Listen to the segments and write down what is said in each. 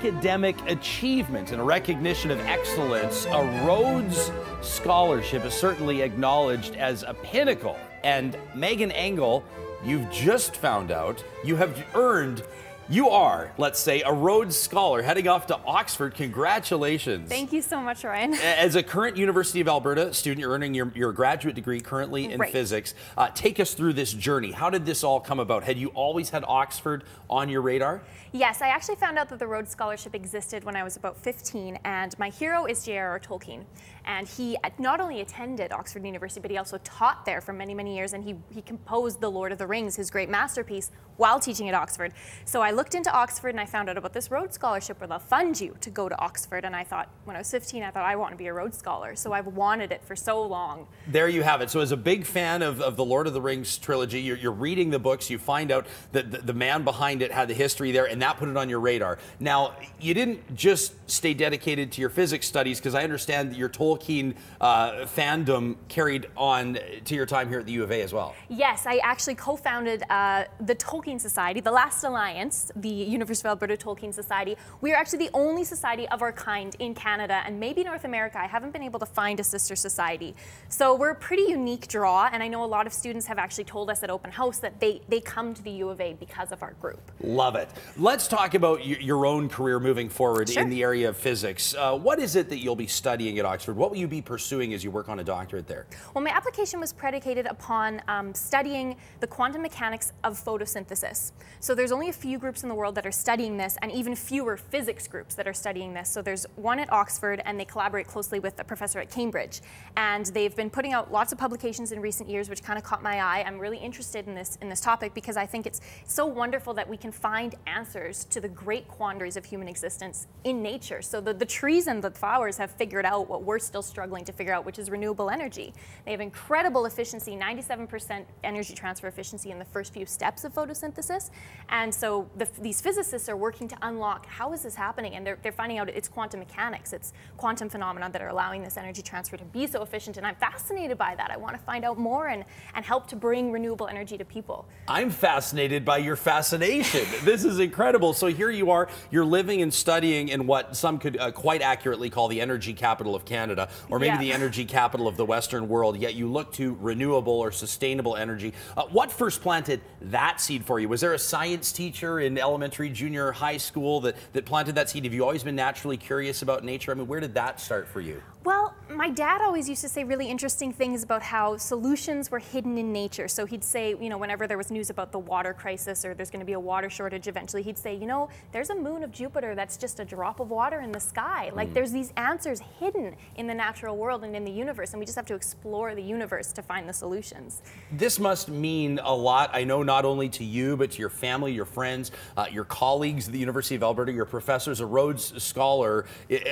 academic achievement and a recognition of excellence, a Rhodes Scholarship is certainly acknowledged as a pinnacle. And Megan Engel, you've just found out you have earned, you are, let's say, a Rhodes Scholar heading off to Oxford. Congratulations. Thank you so much, Ryan. As a current University of Alberta student, you're earning your graduate degree currently in physics. Take us through this journey. How did this all come about? Had you always had Oxford on your radar? Yes, I actually found out that the Rhodes Scholarship existed when I was about 15, and my hero is J.R.R. Tolkien. And he not only attended Oxford University, but he also taught there for many, many years, and he composed The Lord of the Rings, his great masterpiece, while teaching at Oxford. So I looked into Oxford and I found out about this Rhodes Scholarship where they'll fund you to go to Oxford, and I thought, when I was 15, I thought I want to be a Rhodes Scholar, so I've wanted it for so long. There you have it. So as a big fan of the Lord of the Rings trilogy, you're reading the books, you find out that the man behind it had the history there, and that put it on your radar. Now, you didn't just stay dedicated to your physics studies, because I understand that your Tolkien fandom carried on to your time here at the U of A as well. Yes, I actually co-founded the Tolkien Society, the last alliance, the University of Alberta Tolkien Society. We are actually the only society of our kind in Canada and maybe North America. I haven't been able to find a sister society. So we're a pretty unique draw, and I know a lot of students have actually told us at open house that they come to the U of A because of our group. Love it. Let's talk about your own career moving forward in the area of physics. What is it that you'll be studying at Oxford? What will you be pursuing as you work on a doctorate there? Well, my application was predicated upon studying the quantum mechanics of photosynthesis. So there's only a few groups in the world that are studying this, and even fewer physics groups that are studying this. So there's one at Oxford, and they collaborate closely with a professor at Cambridge. And they've been putting out lots of publications in recent years, which kind of caught my eye. I'm really interested in this topic because I think it's so wonderful that we can find answers to the great quandaries of human existence in nature. So the trees and the flowers have figured out what we're still struggling to figure out, which is renewable energy. They have incredible efficiency, 97% energy transfer efficiency in the first few steps of photosynthesis. And so these physicists are working to unlock how is this happening, and they're finding out it's quantum mechanics, it's quantum phenomena that are allowing this energy transfer to be so efficient, and I'm fascinated by that. I want to find out more and help to bring renewable energy to people. I'm fascinated by your fascination. This is incredible. So here you are, you're living and studying in what some could quite accurately call the energy capital of Canada, or maybe the energy capital of the Western world, yet you look to renewable or sustainable energy. What first planted that seed for you? Was there a science teacher in elementary, junior, high school that planted that seed? Have you always been naturally curious about nature? I mean, where did that start for you? Well, my dad always used to say really interesting things about how solutions were hidden in nature. So he'd say, you know, whenever there was news about the water crisis or there's going to be a water shortage eventually, he'd say, you know, there's a moon of Jupiter that's just a drop of water in the sky. Like there's these answers hidden in the natural world and in the universe, and we just have to explore the universe to find the solutions. This must mean a lot, I know, not only to you, but to your family, your friends, your colleagues at the University of Alberta, your professors. A Rhodes Scholar,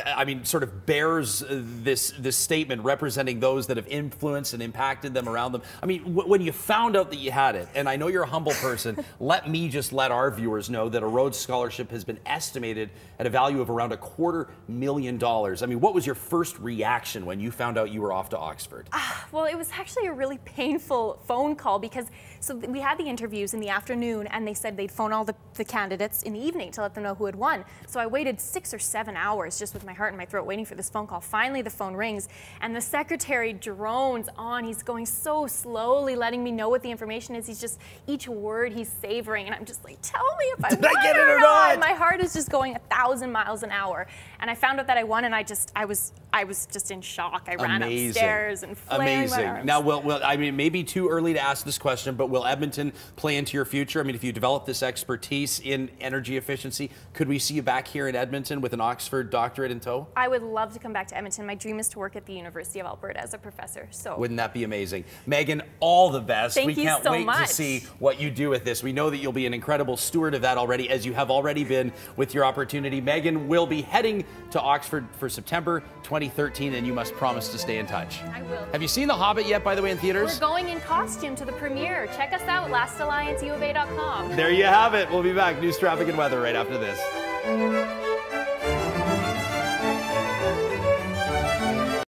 I mean, sort of bears this statement representing those that have influenced and impacted them around them. I mean, when you found out that you had it, and I know you're a humble person, let our viewers know that a Rhodes Scholarship has been estimated at a value of around $250,000. I mean, what was your first reaction when you found out you were off to Oxford? Well, it was actually a really painful phone call because we had the interviews in the afternoon, and they said they'd phone all the candidates in the evening to let them know who had won. So I waited 6 or 7 hours just with my heart in my throat waiting for this phone call. Finally, the phone rings, and the secretary drones on. He's going so slowly, letting me know what the information is. He's just, each word he's savoring, and I'm just like, tell me if I won. Did I get it or not? My heart is just going 1,000 miles an hour. And I found out that I won, and I was just in shock. I ran upstairs and flared my arms. Now, I mean, it may be too early to ask this question, but will Edmonton play into your future? I mean, if you develop this expertise in energy efficiency, could we see you back here in Edmonton with an Oxford doctorate in tow? I would love to come back to Edmonton. My dream is to work at the University of Alberta as a professor. So wouldn't that be amazing? Megan, all the best. Thank you so much. We can't wait to see what you do with this. We know that you'll be an incredible steward of that already, as you have already been with your opportunity. Megan will be heading to Oxford for September 2013, and you must promise to stay in touch. I will. Have you seen The Hobbit yet, by the way, in theaters? We're going in costume to the premiere. Check us out, lastallianceuofa.com. There you have it. We'll be back. News, traffic, and weather right after this.